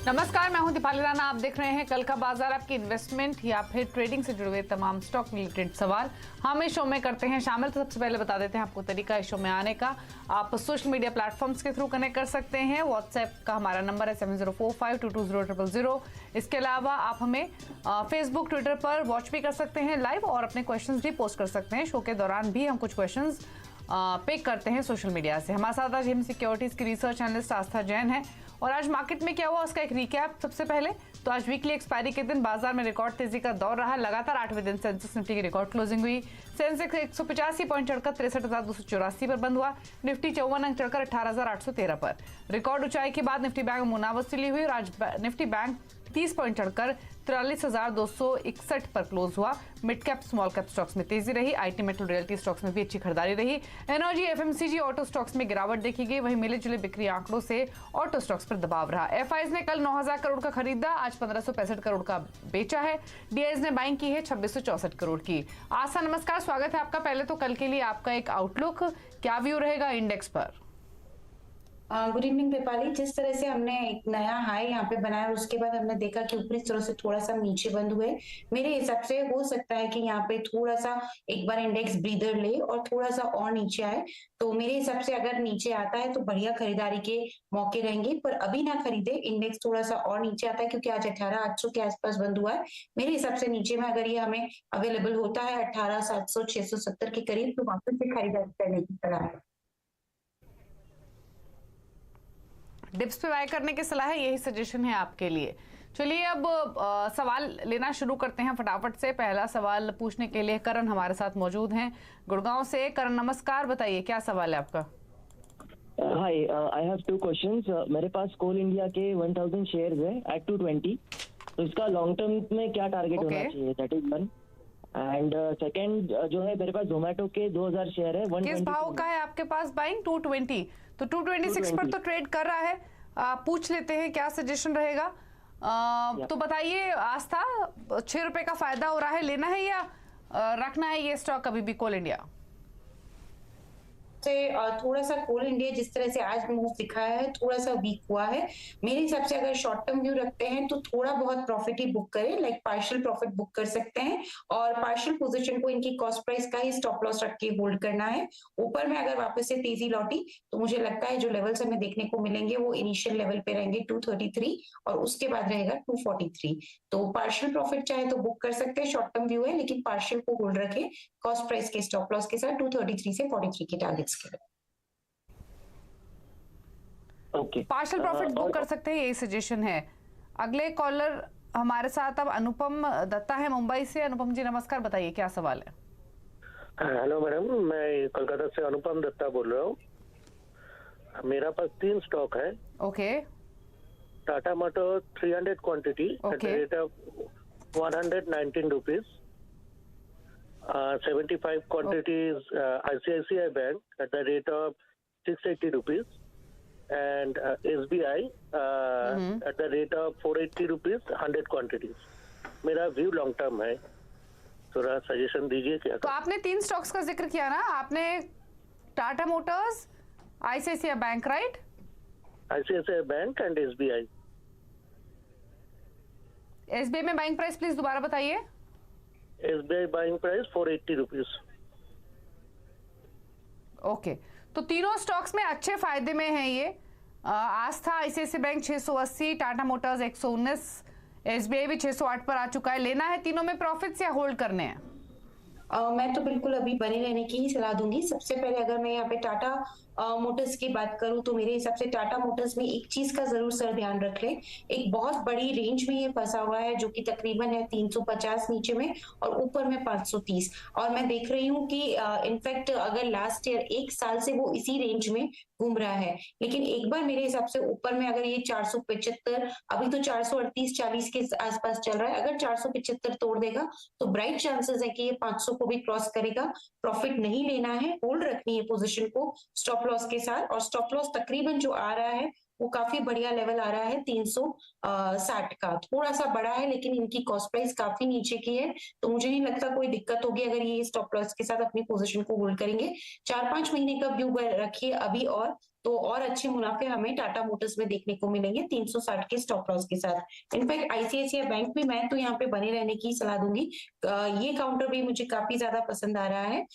नमस्कार, मैं हूं दीपाली राणा। आप देख रहे हैं कल का बाजार। आपकी इन्वेस्टमेंट या फिर ट्रेडिंग से जुड़े हुए तमाम स्टॉक रिलेटेड सवाल हम इस शो में करते हैं शामिल। तो सबसे पहले बता देते हैं आपको तरीका इस शो में आने का। आप सोशल मीडिया प्लेटफॉर्म्स के थ्रू कनेक्ट कर सकते हैं। व्हाट्सएप का हमारा नंबर है 7045220000। इसके अलावा आप हमें फेसबुक ट्विटर पर वॉच भी कर सकते हैं लाइव, और अपने क्वेश्चंस भी पोस्ट कर सकते हैं। शो के दौरान भी हम कुछ क्वेश्चंस पिक करते हैं सोशल मीडिया से। हमारे साथ आज हिम सिक्योरिटीज की रिसर्च एनालिस्ट आस्था जैन है। और आज मार्केट में क्या हुआ उसका एक रिकैप। सबसे पहले तो आज वीकली एक्सपायरी के दिन बाजार में रिकॉर्ड तेजी का दौर रहा। लगातार 8वें दिन सेंसेक्स निफ्टी की रिकॉर्ड क्लोजिंग हुई। सेंसेक्स 185 पॉइंट चढ़कर 63,284 पर बंद हुआ। निफ्टी 54 अंक चढ़कर 18,813 पर। रिकॉर्ड ऊंचाई के बाद निफ्टी बैंक मुना वसूली हुई और आज निफ्टी बैंक 30 पॉइंट चढ़कर 43,261 पर क्लोज हुआ। Mid cap small cap stocks में तेजी रही। आईटी मेटल रियल्टी स्टॉक्स में भी अच्छी खरीदारी रही। एनर्जी एफएमसीजी ऑटो स्टॉक्स में गिरावट देखी गई। वहीं मिले जुले बिक्री आंकड़ों से ऑटो स्टॉक्स पर दबाव रहा। एफआईज ने कल 9,000 करोड़ का खरीदा, आज 1,565 करोड़ का बेचा है। डीआईज ने बाइंग की है 2,664 करोड़ की। आशा नमस्कार, स्वागत है आपका। पहले तो कल के लिए आपका एक आउटलुक, क्या व्यू रहेगा इंडेक्स पर? Good evening Deepali. जिस तरह से हमने एक नया हाई यहाँ पे बनाया, उसके बाद हमने देखा कि ऊपरी स्तर से थोड़ा सा नीचे बंद हुए। मेरे हिसाब से हो सकता है कि यहाँ पे थोड़ा सा एक बार इंडेक्स ब्रीदर ले और थोड़ा सा और नीचे आए। तो मेरे हिसाब से अगर नीचे आता है तो बढ़िया खरीदारी के मौके रहेंगे, पर अभी ना खरीदे। इंडेक्स थोड़ा सा और नीचे आता है क्योंकि आज 18,800 के आसपास बंद हुआ है। मेरे हिसाब से नीचे में अगर ये हमें अवेलेबल होता है 18,700 670 के करीब, तो वापस से खरीदारी करने की सलाह है। डिप्स पे बाय करने की सलाह है, यही सजेशन है आपके लिए। चलिए अब सवाल लेना शुरू करते हैं फटाफट से। पहला सवाल पूछने के लिए करण हमारे साथ मौजूद हैं गुड़गांव से। करण नमस्कार, बताइए क्या सवाल है आपका? हाय, आई हैव टू क्वेश्चंस। मेरे पास कोल इंडिया के 1000 शेयर्स है एट 220। तो इसका लॉन्ग टर्म में क्या टारगेट होना चाहिए? That is one. And second जो है, मेरे पास जोमेटो के 2000 शेयर है। किस भाव का है आपके पास बाइंग? 220। तो 226 पर तो ट्रेड कर रहा है। पूछ लेते हैं क्या सजेशन रहेगा। तो बताइए आस्था, 6 रुपए का फायदा हो रहा है, लेना है या रखना है ये स्टॉक अभी भी कोल इंडिया? से थोड़ा सा कोल इंडिया जिस तरह से आज मूव दिखाया है, थोड़ा सा वीक हुआ है। मेरे हिसाब से अगर शॉर्ट टर्म व्यू रखते हैं तो थोड़ा बहुत प्रॉफिट ही बुक करें, लाइक पार्शियल प्रॉफिट बुक कर सकते हैं। और पार्शियल पोजीशन को इनकी कॉस्ट प्राइस का ही स्टॉप लॉस रख के होल्ड करना है। ऊपर में अगर वापस से तेजी लौटी तो मुझे लगता है जो लेवल्स हमें देखने को मिलेंगे वो इनिशियल लेवल पे रहेंगे 233 और उसके बाद रहेगा 243। तो पार्शियल प्रॉफिट चाहे तो बुक कर सकते हैं, शॉर्ट टर्म व्यू है, लेकिन पार्शियल को होल्ड रखें कॉस्ट प्राइस के स्टॉप लॉस के साथ 233 से 43 के टारगेट्स के लिए। पार्शियल प्रॉफिट बुक कर सकते हैं, यही सजेशन है। अगले कॉलर हमारे साथ अब अनुपम दत्ता है मुंबई से। अनुपम जी नमस्कार, बताइए क्या सवाल है? हेलो मैडम, मैं कोलकाता से अनुपम दत्ता बोल रहा हूँ। मेरा पास 3 स्टॉक है। Okay. Tata motor 300 quantity at the rate of 119 rupees. 75 quantities ICICI Bank at the rate of 680 rupees and SBI at the rate of 480 rupees 100 quantities. मेरा व्यू लॉन्ग टर्म है, थोड़ा सजेशन दीजिए क्या। तो आपने 3 स्टॉक्स का जिक्र किया ना, आपने Tata Motors, ICICI bank, right? ICICI bank and SBI। SBI में बाइंग प्राइस प्लीज दोबारा बताइए। SBI buying price 480 rupees. Okay, तो तीनों स्टॉक्स में अच्छे फायदे में है ये। आस्था ICICI bank 680, Tata Motors 119, SBI भी 608 पर आ चुका है। लेना है तीनों में प्रॉफिट्स या होल्ड करने हैं? मैं तो बिल्कुल अभी बने रहने की ही सलाह दूंगी। सबसे पहले अगर मैं यहाँ पे टाटा मोटर्स की बात करूं तो मेरे हिसाब से टाटा मोटर्स में एक चीज का जरूर सर ध्यान रख ले। एक बहुत बड़ी रेंज में ये फंसा हुआ है जो कि तकरीबन है 350 नीचे में और ऊपर में 530। और मैं देख रही हूँ कि इनफैक्ट अगर लास्ट ईयर 1 साल से वो इसी रेंज में घूम रहा है, लेकिन एक बार मेरे हिसाब से ऊपर में अगर ये 475, अभी तो 438-40 के आसपास चल रहा है, अगर 475 तोड़ देगा तो ब्राइट चांसेस है कि ये 500 को भी क्रॉस करेगा। प्रॉफिट नहीं लेना है, होल्ड रखनी है पोजीशन को स्टॉप लॉस के साथ। और स्टॉप लॉस तकरीबन जो आ रहा है वो काफी बढ़िया लेवल आ रहा है 360 का। थोड़ा सा बड़ा है लेकिन इनकी कॉस्ट प्राइस काफी नीचे की है, तो मुझे नहीं लगता कोई दिक्कत होगी अगर ये स्टॉप लॉस के साथ अपनी पोजीशन को होल्ड करेंगे। 4-5 महीने का व्यू रखिए अभी और तो और अच्छे मुनाफे हमें टाटा मोटर्स में देखने को मिलेंगे 360 के स्टॉप लॉस के साथ। इनफैक्ट आईसीआईसीआई बैंक भी मैं तो यहाँ पे बने रहने की सलाह दूंगी। ये काउंटर भी मुझे काफी ज्यादा पसंद आ रहा है।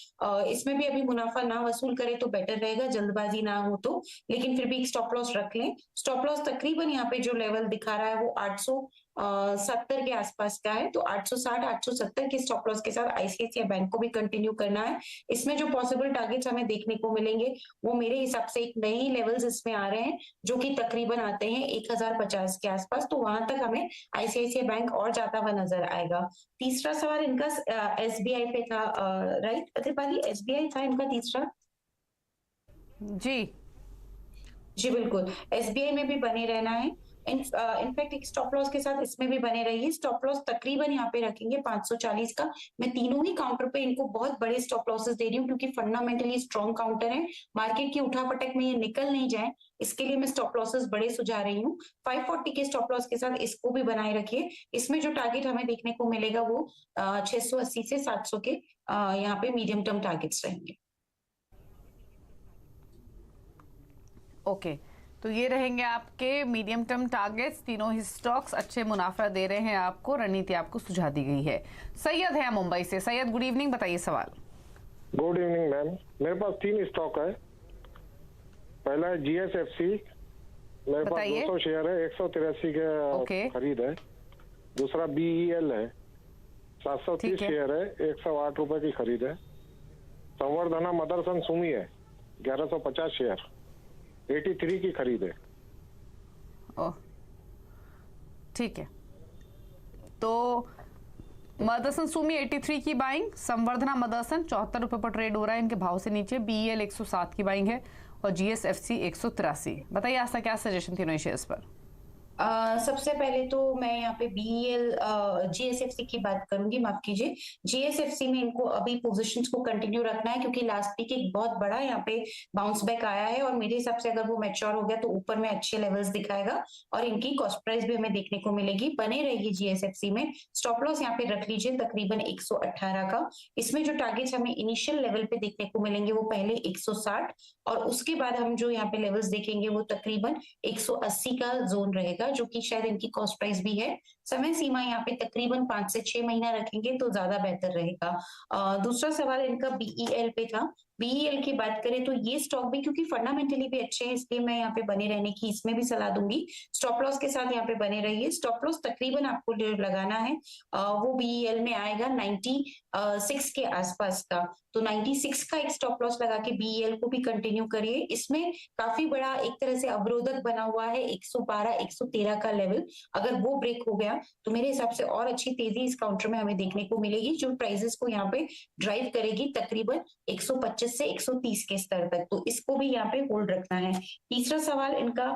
इसमें भी अभी मुनाफा ना वसूल करे तो बेटर रहेगा, जल्दबाजी ना हो तो, लेकिन फिर भी एक स्टॉप लॉस रख लें। स्टॉप लॉस तकरीबन यहाँ पे जो लेवल दिखा रहा है वो 870 के आसपास का है, तो 860 870 के स्टॉप लॉस के साथ आईसीआईसीआई बैंक को भी कंटिन्यू करना है। इसमें जो पॉसिबल टारगेट्स हमें देखने को मिलेंगे वो मेरे हिसाब से एक नए लेवल्स इसमें आ रहे हैं जो कि तकरीबन आते हैं 1050 के आसपास, तो वहां तक हमें आईसीआईसीआई बैंक और जाता हुआ नजर आएगा। तीसरा सवाल इनका एसबीआई पे था, राइट प्रतिपाली, एसबीआई था इनका तीसरा? जी जी बिल्कुल, एसबीआई में भी बने रहना है। इनफैक्ट एक स्टॉप लॉस के साथ इसमें भी बने रहिए। स्टॉप लॉस तकरीबन यहाँ पे रखेंगे 540 का। मैं तीनों ही काउंटर पे इनको बहुत बड़े स्टॉप लॉसेस दे रही हूँ क्योंकि फंडामेंटली स्ट्रॉन्ग काउंटर है, मार्केट की उठापटक में ये निकल नहीं जाए इसके लिए मैं स्टॉप लॉसेस बड़े सुझा रही हूँ। 540 के स्टॉप लॉस के साथ इसको भी बनाए रखिए। इसमें जो टारगेट हमें देखने को मिलेगा वो 680 से 700 के यहाँ पे मीडियम टर्म टारगेट्स रहेंगे। ओके, तो ये रहेंगे आपके मीडियम टर्म टारगेट्स। तीनों ही स्टॉक्स अच्छे मुनाफा दे रहे हैं आपको, रणनीति आपको सुझा दी गई है। सैयद है मुंबई से। सैयद गुड इवनिंग, बताइए सवाल। गुड इवनिंग मैम, मेरे पास 3 स्टॉक है। पहला है जीएसएफसी, मेरे पास 200 शेयर है, 183 के खरीद है। दूसरा बीईएल है, 730 शेयर है, 108 रुपए की खरीद है। संवर्धना मदरसन सुमी है, 1150 शेयर, 83 की खरीद है। ओह ठीक है, तो मदरसन सुमी 83 की बाइंग, संवर्धना मदरसन 74 रुपए पर ट्रेड हो रहा है इनके भाव से नीचे, बीईएल 107 की बाइंग है और जीएसएफसी 183। बताइए आज का क्या सजेशन तीनों शेयर्स पर? सबसे पहले तो मैं यहाँ पे बीईएल जीएसएफसी की बात करूंगी, माफ कीजिए। जीएसएफसी में इनको अभी पोजीशंस को कंटिन्यू रखना है क्योंकि लास्ट वीक एक बहुत बड़ा यहाँ पे बाउंस बैक आया है और मेरे हिसाब से अगर वो मैच्योर हो गया तो ऊपर में अच्छे लेवल्स दिखाएगा और इनकी कॉस्ट प्राइस भी हमें देखने को मिलेगी। बने रहेगी जीएसएफसी में। स्टॉप लॉस यहाँ पे रख लीजिए तकरीबन 118 का। इसमें जो टारगेट्स हमें इनिशियल लेवल पे देखने को मिलेंगे वो पहले 160 और उसके बाद हम जो यहाँ पे लेवल्स देखेंगे वो तकरीबन 180 का जोन रहेगा जो कि शायद इनकी कॉस्ट प्राइस भी है। समय सीमा यहाँ पे तकरीबन 5 से 6 महीना रखेंगे तो ज्यादा बेहतर रहेगा। दूसरा सवाल इनका बीईएल पे था। बीईएल की बात करें तो ये स्टॉक भी क्योंकि फंडामेंटली भी अच्छे हैं इसलिए मैं यहाँ पे बने रहने की इसमें भी सलाह दूंगी। स्टॉप लॉस के साथ यहाँ पे बने रहिए। स्टॉप लॉस तकरीबन आपको लगाना है वो बीईएल में आएगा 96 के आसपास का, तो 96 का एक स्टॉप लॉस लगा के बीईएल को भी कंटिन्यू करिए। इसमें काफी बड़ा एक तरह से अवरोधक बना हुआ है 112 113 का लेवल, अगर वो ब्रेक हो गया तो मेरे हिसाब से और अच्छी तेजी इस काउंटर में हमें देखने को मिलेगी जो प्राइसेस को यहाँ पे ड्राइव करेगी तकरीबन 125 से 130 के स्तर तक, तो इसको भी यहाँ पे होल्ड रखना है। तीसरा सवाल इनका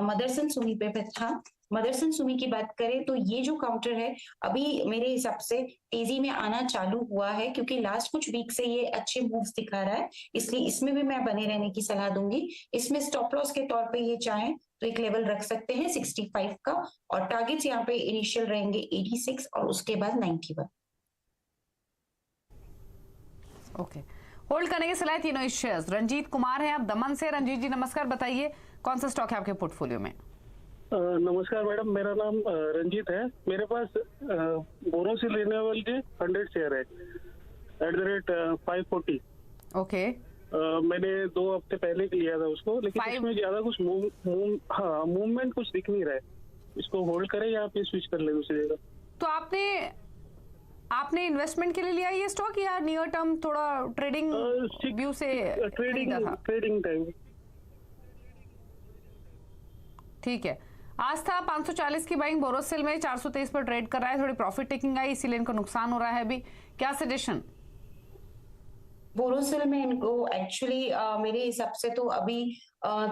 मदरसन सुमी पे था। मदरसन सुमी की बात करें तो ये जो काउंटर है अभी मेरे हिसाब से तेजी में आना चालू हुआ है क्योंकि लास्ट कुछ वीक से ये अच्छे मूव्स दिखा रहा है, इसलिए इसमें भी मैं बने रहने की सलाह दूंगी। इसमें स्टॉप लॉस के तौर पे ये चाहें तो एक लेवल रख सकते हैं 65 का और टारगेट्स यहाँ पे इनिशियल रहेंगे 86 और उसके बाद 91। ओके, होल्ड करने की सलाह तीनों शेयर्स। रंजीत कुमार है आप दमन से। रंजीत जी नमस्कार, बताइए कौन सा स्टॉक है आपके पोर्टफोलियो में? नमस्कार मैडम, मेरा नाम रंजीत है। मेरे पास बोरोसिल रिन्यूएबल के 100 शेयर है @ 540। ओके, मैंने 2 हफ्ते पहले लिया था उसको, लेकिन इसमें ज्यादा कुछ मूवमेंट कुछ दिख नहीं रहा है। इसको होल्ड करें या फिर स्विच कर ले दूसरी जगह? तो आपने इन्वेस्टमेंट के लिए लिया ये स्टॉक या नियर टर्म थोड़ा ट्रेडिंग व्यू से खरीदा था? Trading time. ठीक है, आज था 540 की बाइंग, बोरोसिल में 423 पर ट्रेड कर रहा है, थोड़ी प्रॉफिट टेकिंग आई इसीलिए इनको नुकसान हो रहा है अभी। क्या सजेशन? बोरोसिल में इनको एक्चुअली मेरे हिसाब से तो अभी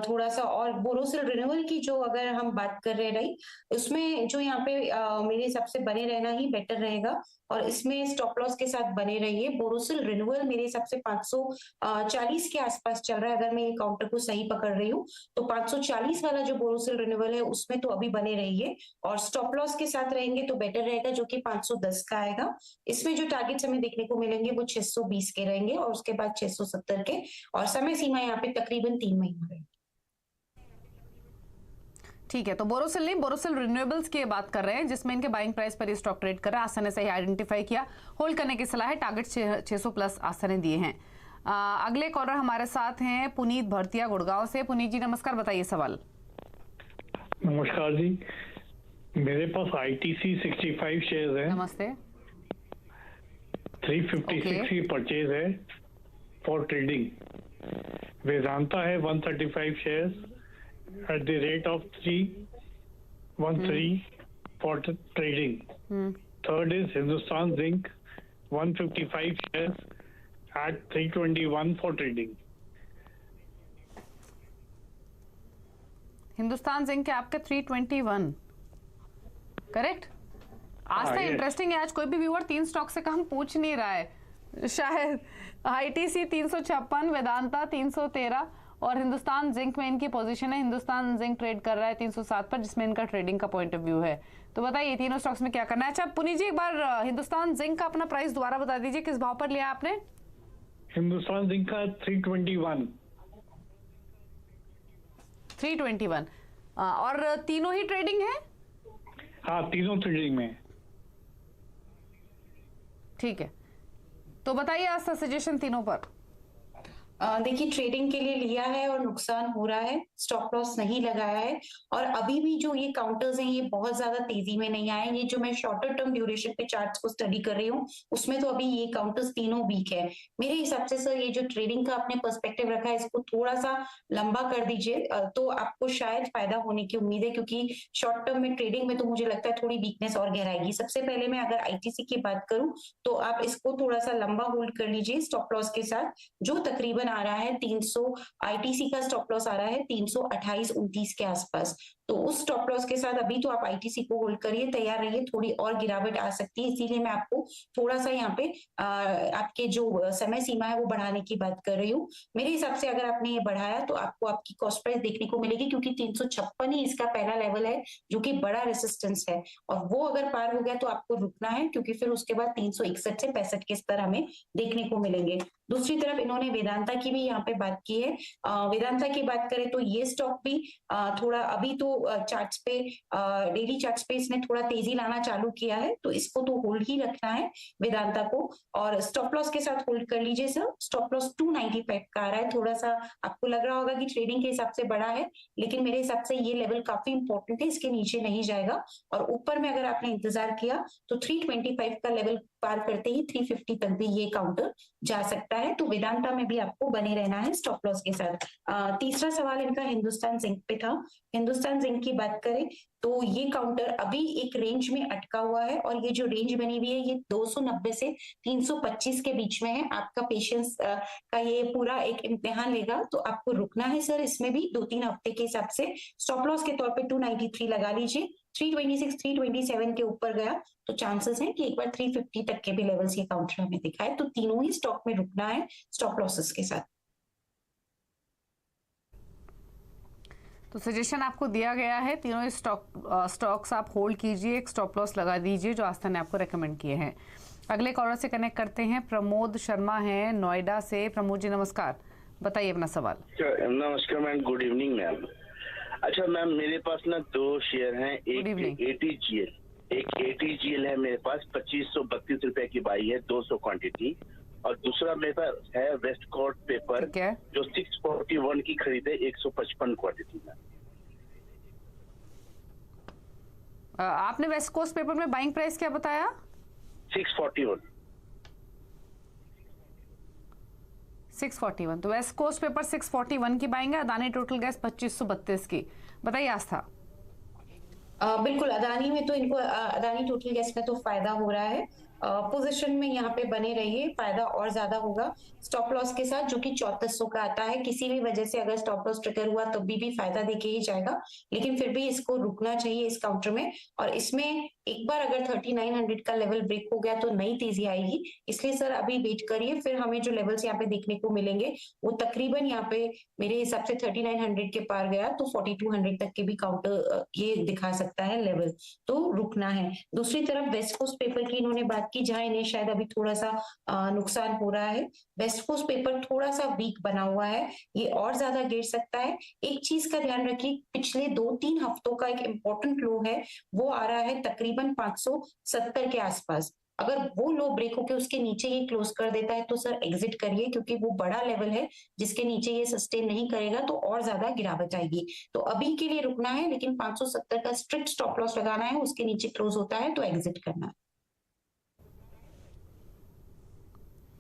थोड़ा सा और बोरोसिल रिन्यूअल की जो अगर हम बात कर रहे रही उसमें जो यहाँ पे मेरे हिसाब से बने रहना ही बेटर रहेगा और इसमें स्टॉप लॉस के साथ बने रहिए। बोरोसिल रिन्यूअल मेरे हिसाब से 540 के आसपास चल रहा है, अगर मैं ये काउंटर को सही पकड़ रही हूँ तो 540 वाला जो बोरोसिल रिन्यूअल है उसमें तो अभी बने रहिए और स्टॉप लॉस के साथ रहेंगे तो बेटर रहेगा जो कि 510 का आएगा। इसमें जो टारगेट्स हमें देखने को मिलेंगे वो 620 के रहेंगे और उसके बाद 670 के और समय सीमा यहाँ पे तकरीबन 3 महीना रहेगी। ठीक है, तो बोरोसिल नहीं, बोरोसिल रिन्यूएबल्स की बात कर रहे हैं जिसमें इनके बाइंग प्राइस पर ये स्टॉक ट्रेड कर रहा है। आस्था ने सही आइडेंटिफाई किया, होल्ड करने की सलाह है, टारगेट 600 प्लस आस्था ने दिए हैं। अगले कॉलर हमारे साथ हैं पुनीत भरतिया गुड़गांव से। पुनीत जी नमस्कार, बताइए सवाल। नमस्कार जी, मेरे पास ITC 65 शेयर्स है। नमस्ते। 356 की परचेज है फॉर ट्रेडिंग। वेदांता है 135 shares at the rate of 313 for trading. Third is Hindustan Zinc 155 shares at 321 for trading. Hindustan zinc के आपके 321 करेक्ट। आज तो इंटरेस्टिंग है, आज कोई भी व्यूअर 3 स्टॉक से कम पूछ नहीं रहा है शायद। ITC 356, वेदांता 313 और हिंदुस्तान जिंक में इनकी पोजीशन है। हिंदुस्तान जिंक ट्रेड कर रहा है 307 पर, जिसमें इनका ट्रेडिंग का पॉइंट ऑफ व्यू है। तो बताइए तीनों स्टॉक्स में क्या करना है। अच्छा पुनीत जी, एक बार हिंदुस्तान जिंक का अपना प्राइस दोबारा बता दीजिए, किस भाव पर लिया आपने? हिंदुस्तान जिंक का 321। 321 और तीनों ही ट्रेडिंग है? हाँ, तीनों ट्रेडिंग में। ठीक है, तो बताइए आज सजेशन तीनों पर। देखिए ट्रेडिंग के लिए लिया है और नुकसान हो रहा है, स्टॉप लॉस नहीं लगाया है और अभी भी जो ये काउंटर्स हैं ये बहुत ज्यादा तेजी में नहीं आए। ये जो मैं शॉर्टर टर्म ड्यूरेशन पे चार्ट्स को स्टडी कर रही हूँ उसमें तो अभी ये काउंटर्स तीनों वीक है। मेरे हिसाब से सर ये जो ट्रेडिंग का आपने पर्सपेक्टिव रखा है इसको थोड़ा सा लंबा कर दीजिए तो आपको शायद फायदा होने की उम्मीद है, क्योंकि शॉर्ट टर्म में ट्रेडिंग में तो मुझे लगता है थोड़ी वीकनेस और गहराएगी। सबसे पहले मैं अगर ITC की बात करूं तो आप इसको थोड़ा सा लंबा होल्ड कर लीजिए स्टॉप लॉस के साथ, जो तकरीबन आ रहा है 300। ITC का स्टॉप लॉस आ रहा है 328-29 के आसपास। तो उस स्टॉप लॉस के साथ अभी तो आप ITC को होल्ड करिए, तैयार रहिए, थोड़ी और गिरावट आ सकती है, इसीलिए मैं आपको थोड़ा सा यहाँ पे आपके जो समय सीमा है वो बढ़ाने की बात कर रही हूँ। मेरे हिसाब से अगर आपने ये बढ़ाया तो आपको आपकी कॉस्ट प्राइस देखने को मिलेगी, क्योंकि 356 ही इसका पहला लेवल है जो कि बड़ा रेसिस्टेंस है और वो अगर पार हो गया तो आपको रुकना है, क्योंकि फिर उसके बाद 361 से 65 के स्तर हमें देखने को मिलेंगे। दूसरी तरफ इन्होंने वेदांता की भी यहाँ पे बात की है। वेदांता की बात करें तो ये स्टॉक भी थोड़ा अभी तो चार्ट्स पे डेली चार्ट्स पे इसने थोड़ा तेजी लाना चालू किया है, तो इसको तो होल्ड ही रखना है वेदांता को और स्टॉप लॉस के साथ होल्ड कर लीजिए सर। स्टॉप लॉस 295 का आ रहा है, थोड़ा सा आपको लग रहा होगा कि ट्रेडिंग के हिसाब से बड़ा है, लेकिन मेरे हिसाब से ये लेवल काफी इंपॉर्टेंट है, इसके नीचे नहीं जाएगा और ऊपर में अगर आपने इंतजार किया तो 325 का लेवल पार करते ही 350 तक भी ये काउंटर जा सकता है। तो वेदांता में भी आपको बने रहना है स्टॉप लॉस के साथ। तीसरा सवाल इनका हिंदुस्तान जिंक पे था। हिंदुस्तान जिंक की बात करें तो ये काउंटर अभी एक रेंज में अटका हुआ है और ये जो रेंज बनी हुई है ये 290 से 325 के बीच में है। आपका पेशेंस का ये पूरा एक इम्तिहान लेगा, तो आपको रुकना है सर इसमें भी 2-3 हफ्ते के हिसाब से। स्टॉप लॉस के तौर पे 293 लगा लीजिए। 326 327 के ऊपर गया तो चांसेस हैं कि एक बार 350 तक के भी लेवल्स ये काउंटर हमें दिखाए, तो तीनों ही स्टॉक में रुकना है स्टॉप लॉसेस के साथ। तो सजेशन आपको दिया गया है, तीनों ही स्टॉक्स आप होल्ड कीजिए, एक स्टॉप लॉस लगा दीजिए जो आस्था ने आपको रेकमेंड किए हैं। अगले कॉलर से कनेक्ट करते हैं, प्रमोद शर्मा हैं नोएडा से। प्रमोद जी नमस्कार, बताइए अपना सवाल। नमस्कार मैम, गुड इवनिंग मैम। अच्छा मैम, मेरे पास ना 2 शेयर हैं, एक ATGL है मेरे पास 2532 रुपए की बाई है, 200 क्वांटिटी, और दूसरा मेरे पास है वेस्ट कोस्ट पेपर जो 641 की खरीद है 155 क्वांटिटी में। आपने वेस्ट कोस्ट पेपर में बाइंग प्राइस क्या बताया? 641। तो वेस्ट कोस्ट पेपर 641 की बाइंग है, अदानी टोटल गैस 2532 की। बताइए आस्था। बिल्कुल, अदानी में तो इनको अदानी टोटल गैस में तो फायदा हो रहा है। पोजीशन में यहाँ पे बने रहिए, फायदा और ज्यादा होगा स्टॉप लॉस के साथ जो कि 3400 का आता है। किसी भी वजह से अगर स्टॉप लॉस ट्रिगर हुआ तो भी फायदा देके ही जाएगा, लेकिन फिर भी इसको रुकना चाहिए इस काउंटर में। और इसमें एक बार अगर 3900 का लेवल ब्रेक हो गया तो नई तेजी आएगी, इसलिए सर अभी वेट करिए। फिर हमें जो लेवल्स यहाँ पे देखने को मिलेंगे वो तकरीबन यहाँ पे मेरे हिसाब से 3900 के पार गया तो 4200 तक के भी काउंटर ये दिखा सकता है लेवल, तो रुकना है। दूसरी तरफ वेस्ट कोस्ट पेपर की इन्होंने बात की, जहां इन्हें शायद अभी थोड़ा सा नुकसान हो रहा है। वेस्ट कोस्ट पेपर थोड़ा सा वीक बना हुआ है, ये और ज्यादा गिर सकता है। एक चीज का ध्यान रखिए, पिछले 2-3 हफ्तों का एक इम्पोर्टेंट लो है, वो आ रहा है तकरीबन 570 के आसपास। अगर वो लो ब्रेक होकर उसके नीचे ये क्लोज कर देता है तो सर एग्जिट करिए, क्योंकि वो बड़ा लेवल है जिसके नीचे ये सस्टेन नहीं करेगा तो और ज्यादा गिरावट आएगी। तो अभी के लिए रुकना है, लेकिन 570 का स्ट्रिक्ट स्टॉप लॉस लगाना है, उसके नीचे क्लोज होता है तो एग्जिट करना है।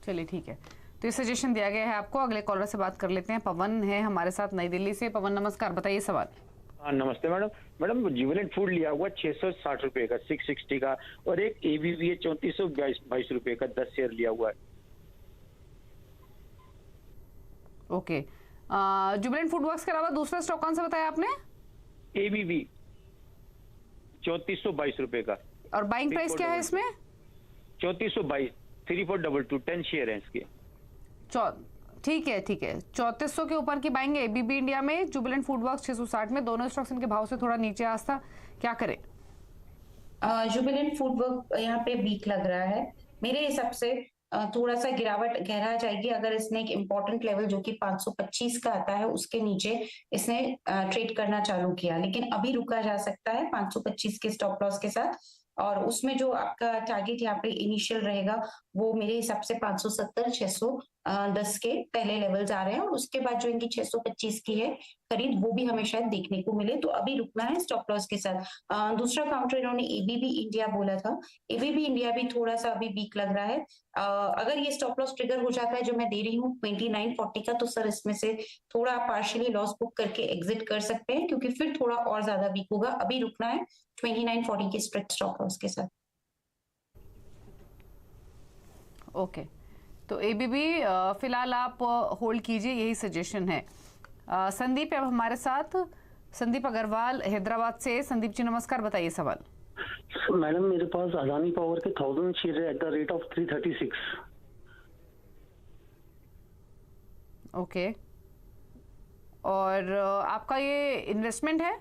चलिए ठीक है, तो ये सजेशन दिया गया है आपको। अगले कॉलर से बात कर लेते हैं। पवन है हमारे साथ नई दिल्ली से। पवन नमस्कार, बताइए सवाल। हाँ नमस्ते मैडम। मैडम जुबिलेंट फूड लिया हुआ 660 रुपए का 660 का, और एक एबीवी है 3422 रुपए का 10 शेयर लिया हुआ है। ओके, जुबिलेंट फूड वर्क्स के अलावा दूसरा स्टॉक कौन सा बताया आपने? एबीवी 3422 रुपए का। और बाइंग प्राइस क्या है इसमें? 3422, 3422, 10 शेयर है इसके। ठीक है 3400 के ऊपर की बाइंग है एबीबी इंडिया में, जुबिलेंट फूड वर्क्स 660 में। दोनों स्टॉक्स इनके भाव से थोड़ा नीचे आस्था, क्या करें? जुबिलेंट फूड वर्क यहाँ पे वीक लग रहा है मेरे हिसाब से। थोड़ा सा गिरावट गहरा जाएगी अगर इसने एक इम्पोर्टेंट लेवल जो कि 525 का आता है उसके नीचे इसने ट्रेड करना चालू किया, लेकिन अभी रुका जा सकता है 525 के स्टॉप लॉस के साथ। और उसमें जो आपका टारगेट यहाँ पे इनिशियल रहेगा वो मेरे हिसाब से 570 610 के पहले लेवल्स आ रहे हैं, और उसके बाद जो इनकी 625 की है खरीद वो भी हमें शायद देखने को मिले, तो अभी रुकना है स्टॉप लॉस के साथ। दूसरा काउंटर इन्होंने एबीबी इंडिया बोला था, एबीबी इंडिया भी थोड़ा सा अभी वीक लग रहा है। अगर ये स्टॉप लॉस ट्रिगर हो जाता है जो मैं दे रही हूँ 2940 का, तो सर इसमें से थोड़ा पार्शियली लॉस बुक करके एग्जिट कर सकते हैं, क्योंकि फिर थोड़ा और ज्यादा वीक होगा। अभी रुकना है 2940 के स्ट्रिक्ट स्टॉप लॉस के साथ। ओके, तो एबीबी फिलहाल आप होल्ड कीजिए, यही सजेशन है। संदीप अब हमारे साथ, संदीप अग्रवाल हैदराबाद से। संदीप जी नमस्कार, बताइए सवाल। मैडम मेरे पास अदानी पावर के 1000 शेयर है at the rate of 336। Okay, और आपका ये इन्वेस्टमेंट है?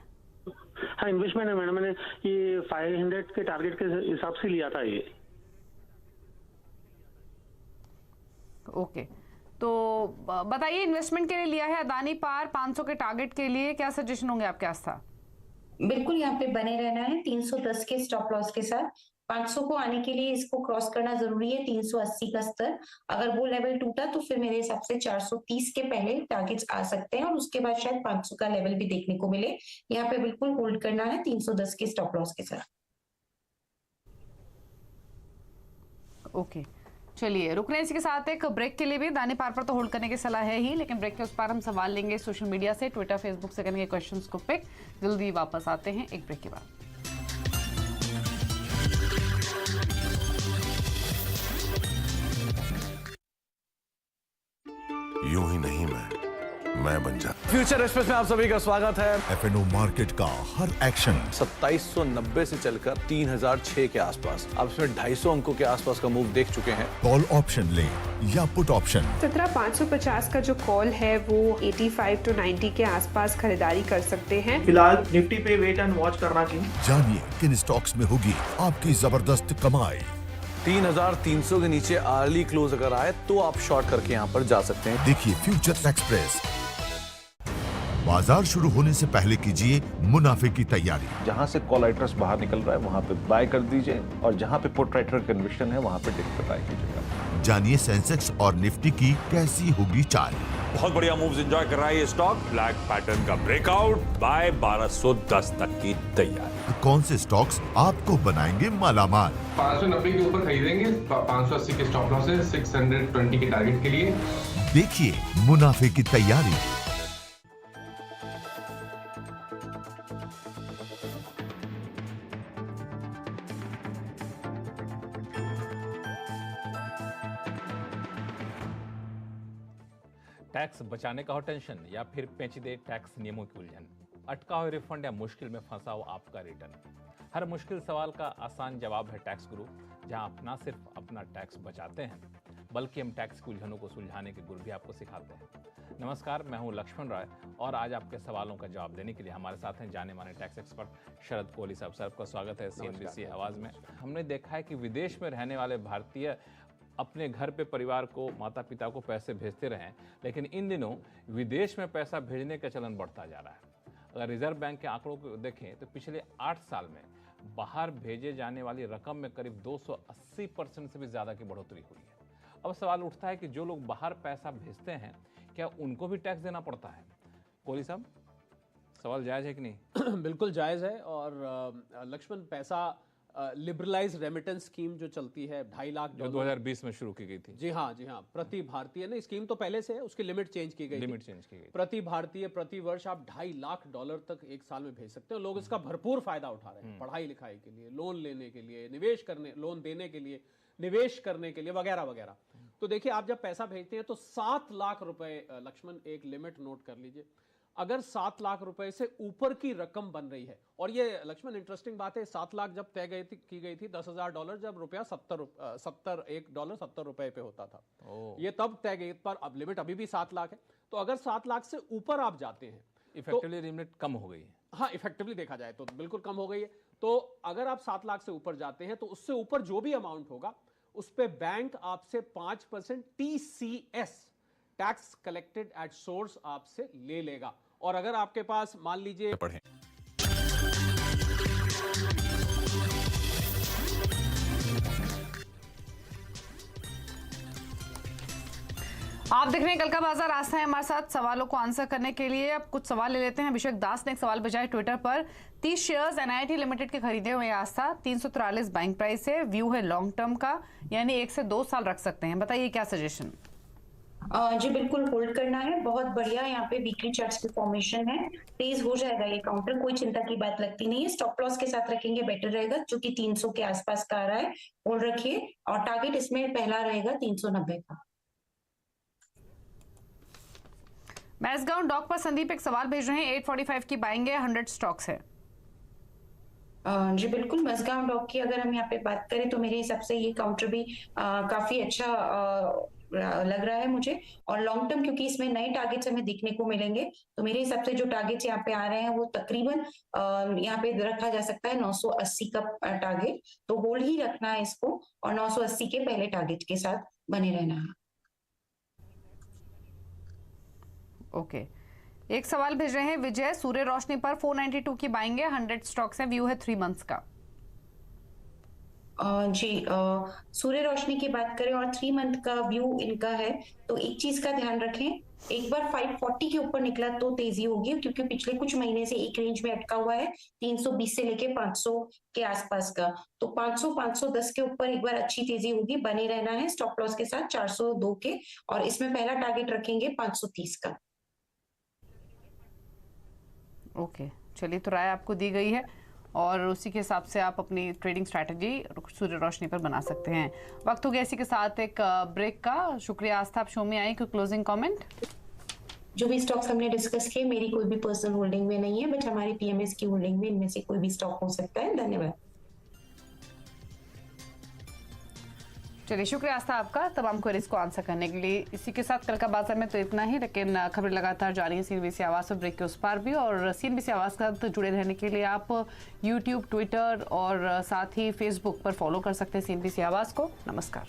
हाँ इन्वेस्टमेंट है मैडम, मैंने ये 500 के टारगेट के हिसाब से लिया था ये। ओके, तो बताइए इन्वेस्टमेंट के लिए लिया है अदानी पावर 500 के टारगेट के लिए, क्या सजेशन होंगे आपके आस्था? बिल्कुल यहाँ पे बने रहना है 310 के स्टॉप लॉस के साथ। 500 को आने के लिए इसको क्रॉस करना जरूरी है, 380 का स्तर। अगर वो लेवल टूटा तो फिर मेरे हिसाब से 430 के पहले टारगेट्स आ सकते हैं, और उसके बाद शायद 500 का लेवल भी देखने को मिले। यहाँ पे बिल्कुल होल्ड करना है 310 के स्टॉप लॉस के साथ। ओके, चलिए रुकने इसके साथ एक ब्रेक के लिए भी। अदानी पावर पर तो होल्ड करने की सलाह है ही, लेकिन ब्रेक के उस पार हम सवाल लेंगे सोशल मीडिया से, ट्विटर फेसबुक से करेंगे क्वेश्चंस को पिक। जल्दी वापस आते हैं एक ब्रेक के बाद। यूं ही नहीं मैं बन जा। फ्यूचर एक्सप्रेस में आप सभी का स्वागत है। एफएनओ मार्केट का हर एक्शन 2790 से चलकर 3006 के आसपास, अब इसमें 250 अंकों के आसपास का मूव देख चुके हैं। कॉल ऑप्शन ले या पुट ऑप्शन, 17550 का जो कॉल है वो 85 to 90 के आसपास खरीदारी कर सकते हैं। फिलहाल निफ्टी पे वेट एंड वॉच करना चाहिए। जानिए किन स्टॉक्स में होगी आपकी जबरदस्त कमाई। 3300 के नीचे अर्ली क्लोज अगर आए तो आप शॉर्ट करके यहाँ पर जा सकते हैं। देखिए फ्यूचर एक्सप्रेस। बाजार शुरू होने से पहले कीजिए मुनाफे की तैयारी। जहां से कॉल राइटर्स बाहर निकल रहा है वहां पे बाय कर दीजिए, और जहां पे पुट राइटर कन्विक्शन है वहां पे डिप पे बाय कीजिएगा। जानिए सेंसेक्स और निफ्टी की कैसी होगी चाल। बहुत बढ़िया मूव्स एंजॉय कर रहा है ये स्टॉक। ब्लैक पैटर्न का ब्रेकआउट, बाय 1210 तक की तैयारी। कौन से स्टॉक्स आपको बनाएंगे मालामाल? 590 के ऊपर खरीदेंगे, 580 के स्टॉप लॉस है, 620 के टारगेट के लिए। देखिए मुनाफे की तैयारी। टैक्स बचाने का हो टेंशन, या फिर पेचीदे टैक्स नियमों की उलझन, अटका हुआ रिफंड या मुश्किल में फंसा हो आपका रिटर्न। हर मुश्किल सवाल का आसान जवाब है टैक्स गुरु, जहां आप न सिर्फ अपना टैक्स बचाते हैं बल्कि हम टैक्स की उलझनों को सुलझाने के गुर भी आपको सिखाते हैं। नमस्कार, मैं हूं लक्ष्मण राय और आज आपके सवालों का जवाब देने के लिए हमारे साथ हैं जाने माने टैक्स एक्सपर्ट शरद कोहली साहब। सर, आपका स्वागत है CNBC आवाज़ में। हमने देखा है कि विदेश में रहने वाले भारतीय अपने घर पे परिवार को, माता पिता को पैसे भेजते रहे, लेकिन इन दिनों विदेश में पैसा भेजने का चलन बढ़ता जा रहा है। अगर रिजर्व बैंक के आंकड़ों को देखें तो पिछले 8 साल में बाहर भेजे जाने वाली रकम में करीब 280% से भी ज़्यादा की बढ़ोतरी हुई है। अब सवाल उठता है कि जो लोग बाहर पैसा भेजते हैं, क्या उनको भी टैक्स देना पड़ता है? कोहली साहब, सवाल जायज़ है कि नहीं? बिल्कुल जायज़ है। और लक्ष्मण, पैसा लिबरलाइज रेमिटेंस स्कीम जो चलती है 2.5 लाख जो 2020 में शुरू की गई थी। जी हाँ, प्रति भारतीय ने, स्कीम तो पहले से है, उसकी लिमिट चेंज की गई। प्रति भारतीय प्रति वर्ष आप $2.5 लाख तक एक साल में भेज सकते हो। लोग इसका भरपूर फायदा उठा रहे हैं, पढ़ाई लिखाई के लिए, लोन लेने के लिए, निवेश करने, लोन देने के लिए, निवेश करने के लिए, वगैरह वगैरह। तो देखिए, आप जब पैसा भेजते हैं तो 7 लाख रुपए, लक्ष्मण एक लिमिट नोट कर लीजिए, अगर 7 लाख रुपए से ऊपर की रकम बन रही है, और ये लक्ष्मण इंटरेस्टिंग बात है, 7 लाख जब तय की गई थी $10,000 जब रुपया $1 70 रुपए पे होता था, ये तब तय गई, पर अब लिमिट अभी भी 7 लाख है। तो अगर 7 लाख से ऊपर आप जाते हैं, इफेक्टिवली लिमिट कम हो गई है। हाँ, इफेक्टिवली देखा जाए तो बिल्कुल कम हो गई है। तो अगर आप 7 लाख से ऊपर जाते हैं तो उससे ऊपर जो भी अमाउंट होगा उस पे बैंक आपसे 5% TCS, tax collected at source, आपसे ले लेगा। और अगर आपके पास मान लीजिए पढ़ें, आप देख रहे हैं कल का बाजार। आस्था है हमारे साथ सवालों को आंसर करने के लिए। अब कुछ सवाल ले लेते हैं। अभिषेक दास ने एक सवाल भेजा है ट्विटर पर। 30 शेयर्स NIIT लिमिटेड के खरीदे हुए आस्था, 343 बाइंग प्राइस है, व्यू है लॉन्ग टर्म का, यानी 1 से 2 साल रख सकते हैं। बताइए क्या सजेशन? जी बिल्कुल होल्ड करना है। बहुत बढ़िया यहाँ पे वीकली चार्ट्स की फॉर्मेशन है, तेज हो जाएगा ये काउंटर, कोई चिंता की बात लगती नहीं है। स्टॉप लॉस के साथ रखेंगे बेटर रहेगा, जो कि 300 के आसपास का आ रहा है, होल्ड रखिए। और टारगेट इसमें पहला रहेगा 390 का। मैसगांव डॉक पर संदीप एक सवाल भेज रहे हैं। 845 की बाइंग है, 100 स्टॉक्स है। जी बिल्कुल, मसगांव डॉक की अगर हम यहाँ पे बात करें तो मेरे हिसाब से ये काउंटर भी काफी अच्छा लग रहा है मुझे। और लॉन्ग टर्म, क्योंकि इसमें नए टारगेट्स हमें देखने को मिलेंगे, तो मेरे हिसाब से जो टारगेट्स यहाँ पे आ रहे हैं वो तकरीबन यहाँ पे रखा जा सकता है 980 का टारगेट। तो होल्ड ही रखना है इसको, और 980 के पहले टारगेट के साथ बने रहना है। ओके, एक सवाल भेज रहे हैं विजय सूर्य रोशनी पर। 492 की बाइंग है, 100 स्टॉक्स है, व्यू है 3 मंथ्स का। जी सूर्य रोशनी की बात करें और 3 मंथ का व्यू इनका है, तो एक चीज का ध्यान रखें, एक बार 540 के ऊपर निकला तो तेजी होगी, क्योंकि पिछले कुछ महीने से एक रेंज में अटका हुआ है 320 से लेके 500 के आसपास का। तो 500-510 के ऊपर एक बार अच्छी तेजी होगी, बने रहना है स्टॉप लॉस के साथ 402 के, और इसमें पहला टारगेट रखेंगे 530 का। ओके, चलिए, तो राय आपको दी गई है और उसी के हिसाब से आप अपनी ट्रेडिंग स्ट्रैटेजी सूर्य रोशनी पर बना सकते हैं। वक्त हो गया इसी के साथ एक ब्रेक का। शुक्रिया आस्था, आप शो में आई। कोई क्लोजिंग कमेंट? जो भी स्टॉक्स हमने डिस्कस किए मेरी कोई भी पर्सनल होल्डिंग में नहीं है, बट हमारी PMS की होल्डिंग में इनमें से कोई भी स्टॉक हो सकता है। धन्यवाद। चलिए, शुक्रिया आस्था आपका तमाम क्वेरीज को आंसर करने के लिए। इसी के साथ कल का बाजार में तो इतना ही, लेकिन खबरें लगातार जारी है CNBC आवाज़ और ब्रेक के उस पार भी। और CNBC आवाज़ के साथ जुड़े रहने के लिए आप YouTube, ट्विटर और साथ ही Facebook पर फॉलो कर सकते हैं CNBC आवाज़ को। नमस्कार।